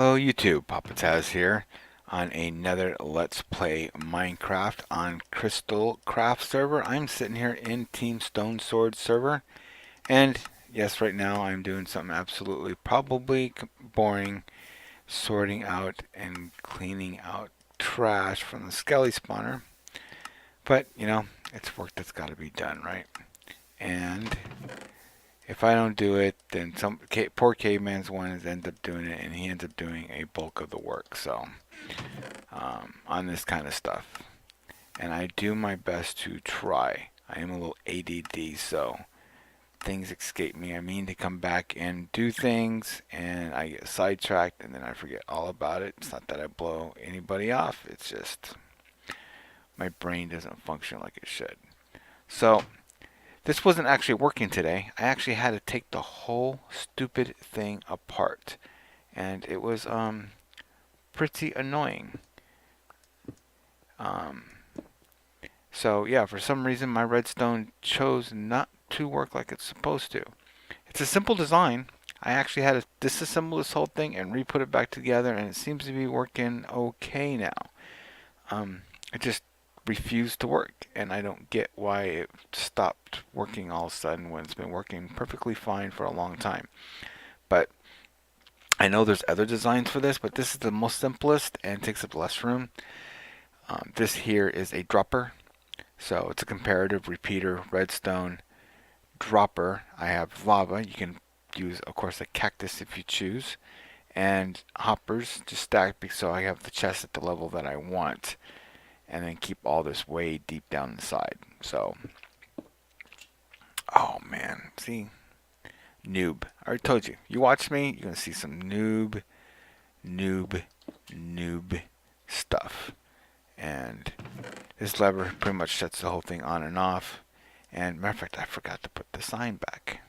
Hello YouTube, Papataz here on another Let's Play Minecraft on Crystalcraft server. I'm sitting here in Team Stone Sword server, and yes, right now I'm doing something absolutely probably boring, sorting out and cleaning out trash from the skelly spawner. But, you know, it's work that's got to be done, right? And if I don't do it, then some poor caveman's one ends up doing it, and he ends up doing a bulk of the work. So on this kind of stuff, and I do my best to try. I am a little ADD, so things escape me. I mean to come back and do things, and I get sidetracked, and then I forget all about it. It's not that I blow anybody off. It's just my brain doesn't function like it should. So this wasn't actually working today. I actually had to take the whole stupid thing apart, and it was pretty annoying. So yeah, for some reason my redstone chose not to work like it's supposed to. It's a simple design. I actually had to disassemble this whole thing and re-put it back together, and it seems to be working okay now. It just refused to work, and I don't get why it stopped working all of a sudden when it's been working perfectly fine for a long time. But I know there's other designs for this, but this is the most simplest and takes up less room. This here is a dropper, so it's a comparative repeater redstone dropper. I have lava. You can use, of course, a cactus if you choose, and hoppers just stacked so I have the chest at the level that I want, and then keep all this way deep down inside. So, oh man, see, noob. I already told you. You watch me, you're gonna see some noob stuff. And this lever pretty much sets the whole thing on and off. And matter of fact, I forgot to put the sign back.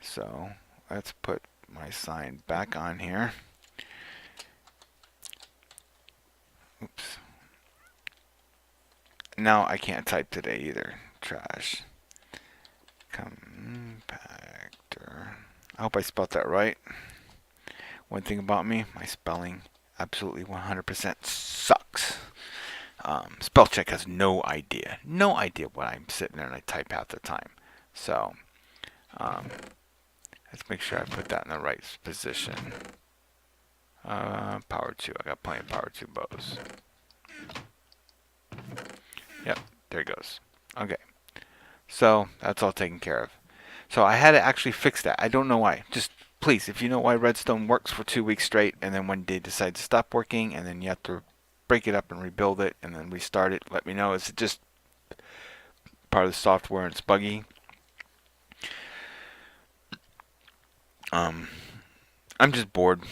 So let's put my sign back on here. Oops. Now I can't type today either. Trash. Compactor. I hope I spelled that right. One thing about me, my spelling absolutely 100% sucks. Spell check has no idea what I'm sitting there and I type half the time. So let's make sure I put that in the right position. Power 2. I got plenty of power 2 bows. Yep, there it goes. Okay, so that's all taken care of. So I had to actually fix that. I don't know why. Just please, if you know why redstone works for 2 weeks straight and then one day decides to stop working and then you have to break it up and rebuild it and then restart it, let me know. Is it just part of the software and it's buggy? I'm just bored.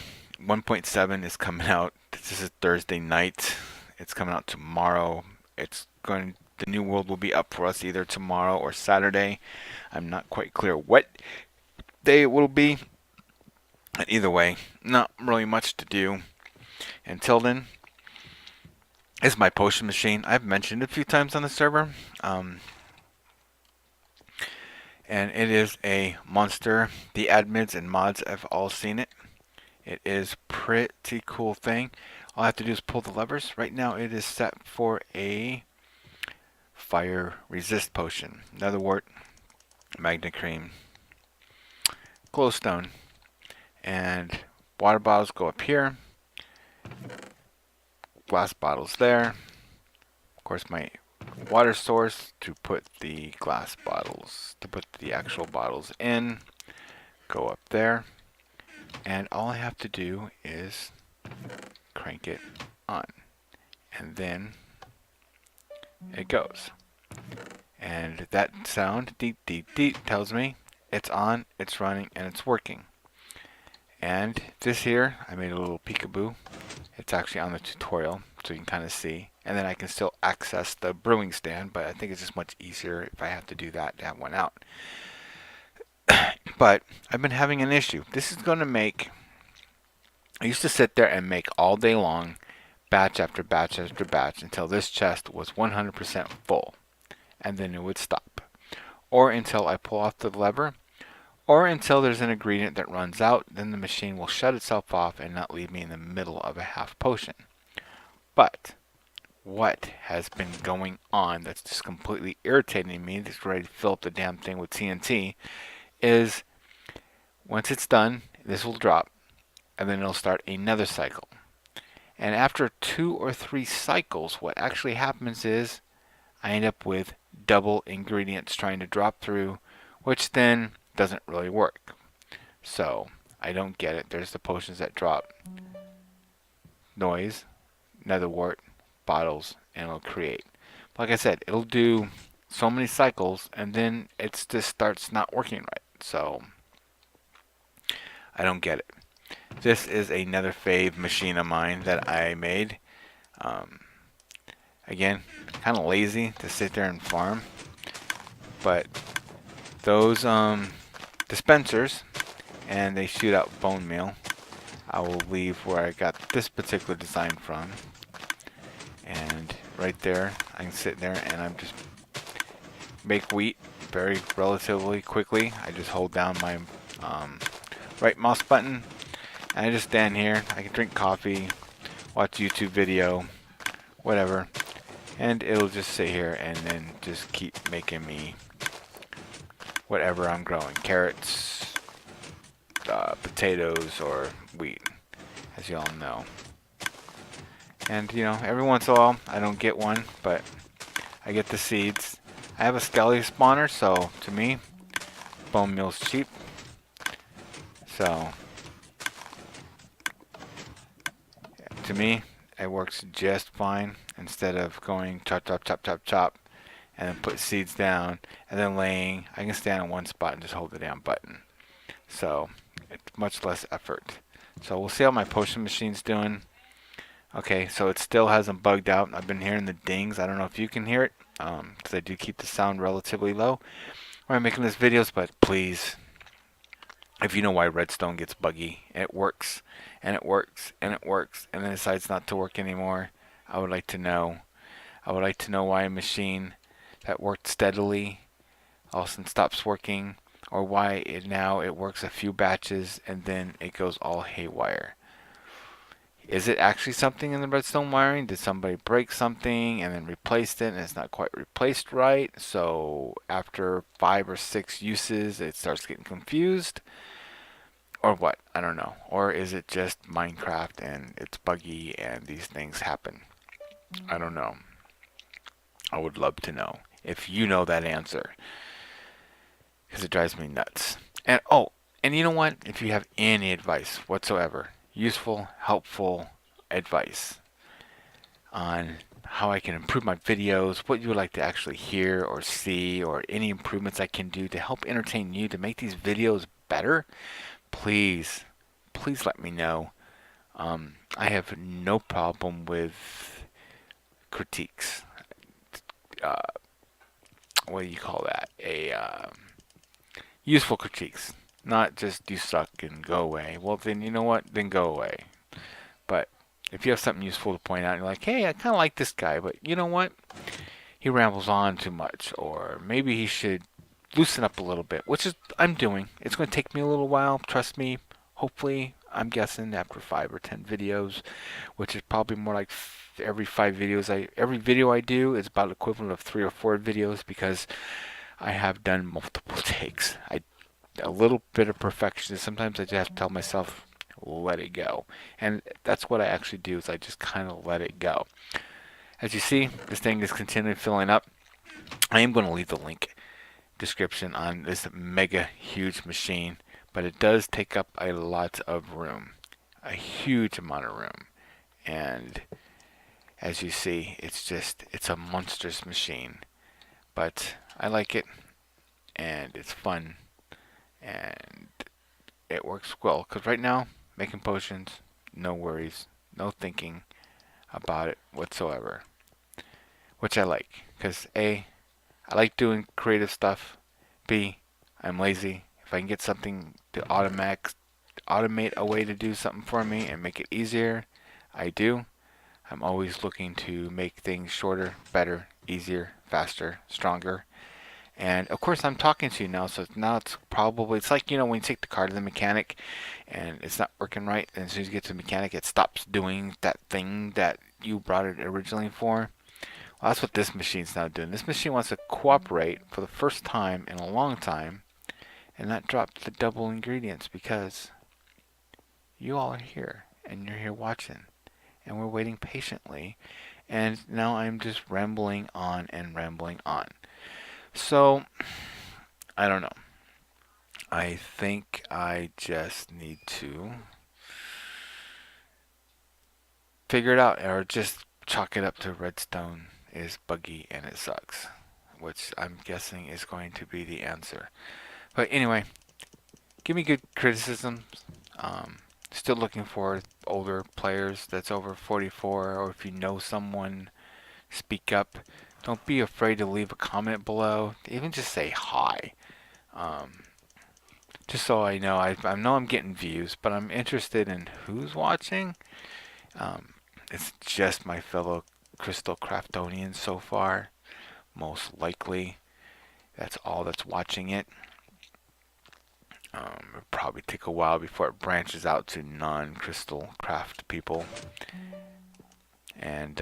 1.7 is coming out. This is Thursday night. It's coming out tomorrow. The new world will be up for us either tomorrow or Saturday. I'm not quite clear what day it will be. And either way, not really much to do. Until then, it's my potion machine. I've mentioned it a few times on the server. And it is a monster. The admins and mods have all seen it. It is pretty cool thing. All I have to do is pull the levers. Right now it is set for a fire resist potion. Another wart, magna cream, glowstone, and water bottles go up here. Glass bottles there. Of course, my water source to put the glass bottles, to put the actual bottles in, go up there. And all I have to do is crank it on. And then it goes. And that sound, deep, deep, deep, tells me it's on, it's running, and it's working. And this here, I made a little peekaboo. It's actually on the tutorial, so you can kind of see. And then I can still access the brewing stand, but I think it's just much easier if I have to do that to have one out. But I've been having an issue. This is going to make... I used to sit there and make all day long, batch after batch after batch, until this chest was 100% full. And then it would stop. Or until I pull off the lever, or until there's an ingredient that runs out. Then the machine will shut itself off and not leave me in the middle of a half potion. But what has been going on that's just completely irritating me, that's ready to fill up the damn thing with TNT, is once it's done, this will drop, and then it'll start another cycle. And after 2 or 3 cycles, what actually happens is I end up with double ingredients trying to drop through, which then doesn't really work. So I don't get it. There's the potions that drop. Noise, nether wart, bottles, and it'll create. Like I said, it'll do so many cycles, and then it just starts not working right. So I don't get it. This is another fave machine of mine that I made. Again, kind of lazy to sit there and farm, but those dispensers, and they shoot out bone meal. I will leave where I got this particular design from, and right there I can sit there and I'm just make wheat very relatively quickly. I just hold down my right mouse button and I just stand here. I can drink coffee, watch YouTube video, whatever, and it'll just sit here and then just keep making me whatever I'm growing. Carrots, potatoes, or wheat, as you all know. And you know, every once in a while I don't get one, but I get the seeds. I have a skelly spawner, so to me, bone meal's cheap. So to me, it works just fine. Instead of going chop, chop, chop, chop, chop, and then put seeds down, and then laying, I can stand in one spot and just hold the damn button. So it's much less effort. So we'll see how my potion machine's doing. Okay, so it still hasn't bugged out. I've been hearing the dings. I don't know if you can hear it, because I do keep the sound relatively low when I'm making these videos, but please, if you know why redstone gets buggy, and it works, and it works, and it works, and then decides not to work anymore, I would like to know. I would like to know why a machine that worked steadily all of a sudden stops working, or why now it works a few batches and then it goes all haywire. Is it actually something in the redstone wiring? Did somebody break something and then replaced it and it's not quite replaced right? So after 5 or 6 uses it starts getting confused? Or what? I don't know. Or is it just Minecraft and it's buggy and these things happen? I don't know. I would love to know if you know that answer, because it drives me nuts. And oh, and you know what? If you have any advice whatsoever, useful, helpful advice on how I can improve my videos, what you would like to actually hear or see, or any improvements I can do to help entertain you to make these videos better, please, please let me know. I have no problem with critiques. What do you call that? Useful critiques. Not just you suck and go away. Well, then you know what? Then go away. But if you have something useful to point out, and you're like, hey, I kind of like this guy, but you know what? He rambles on too much, or maybe he should loosen up a little bit, which is I'm doing. It's going to take me a little while. Trust me. Hopefully, I'm guessing after 5 or 10 videos, which is probably more like every 5 videos. Every video I do is about equivalent of 3 or 4 videos, because I have done multiple takes. A little bit of perfection. Sometimes I just have to tell myself, let it go. And that's what I actually do, is I just kind of let it go. As you see, this thing is continually filling up. I am going to leave the link description on this mega huge machine, but it does take up a lot of room. A huge amount of room. And as you see, it's a monstrous machine. But I like it, and it's fun, and it works well, because right now, making potions, no worries, no thinking about it whatsoever, which I like, because A, I like doing creative stuff, B, I'm lazy. If I can get something to automate a way to do something for me and make it easier, I do. I'm always looking to make things shorter, better, easier, faster, stronger, And of course, I'm talking to you now, so now it's probably, it's like, when you take the car to the mechanic and it's not working right, and as soon as you get to the mechanic, it stops doing that thing that you brought it originally for. Well, that's what this machine's now doing. This machine wants to cooperate for the first time in a long time and not drop the double ingredients because you all are here and you're here watching and we're waiting patiently. And now I'm just rambling on and rambling on. So, I don't know. I think I just need to figure it out or just chalk it up to redstone is buggy and it sucks, which I'm guessing is going to be the answer. But anyway, give me good criticisms. Um, Still looking for older players that's over 44, or if you know someone, speak up. Don't be afraid to leave a comment below. Even just say hi. Um, just so I know. I know I'm getting views, but I'm interested in who's watching. Um, it's just my fellow Crystal Craftonians so far. Most likely, that's all that's watching it. It'll probably take a while before it branches out to non-Crystal Craft people. And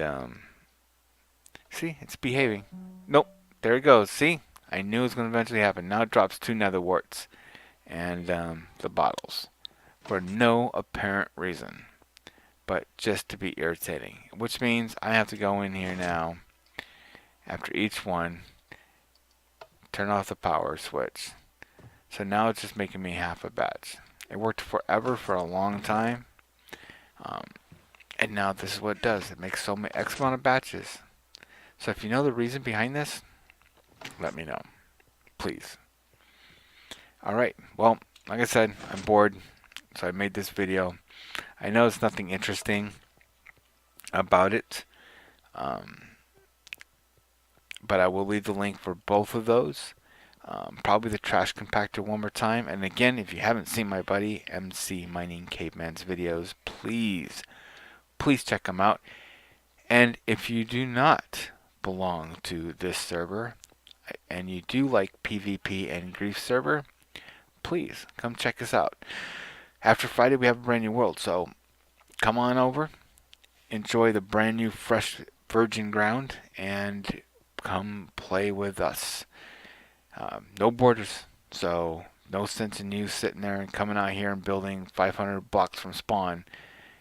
see, it's behaving. Nope, there it goes. See, I knew it was going to eventually happen. Now it drops 2 nether warts and the bottles for no apparent reason, but just to be irritating. Which means I have to go in here now after each one, turn off the power switch. So now it's just making me half a batch. It worked forever for a long time. Um, and now this is what it does. It makes so many X amount of batches. So if you know the reason behind this, let me know. Please. Alright, well, like I said, I'm bored. So I made this video. I know it's nothing interesting about it. But I will leave the link for both of those. Probably the trash compactor one more time. And again, if you haven't seen my buddy MC Mining Caveman's videos, please check them out. And if you do not belong to this server and you do like PvP and Grief server, please come check us out. After Friday, we have a brand new world, so come on over, enjoy the brand new fresh virgin ground, and come play with us. No borders, so no sense in you sitting there and coming out here and building 500 blocks from spawn.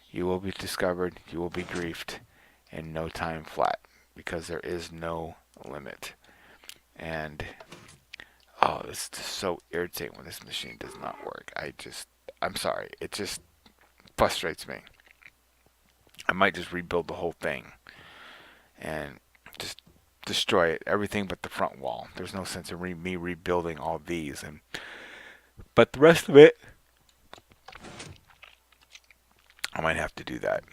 You will be discovered, you will be griefed in no time flat, because there is no limit. And oh, it's just so irritating when this machine does not work. I'm sorry, it just frustrates me. I might just rebuild the whole thing and just destroy it, everything but the front wall. There's no sense in me rebuilding all these, but the rest of it, I might have to do that,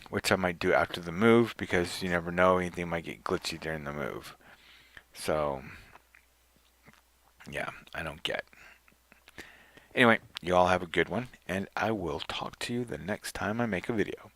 which I might do after the move, because you never know, anything might get glitchy during the move. So yeah, I don't get. Anyway, you all have a good one, and I will talk to you the next time I make a video.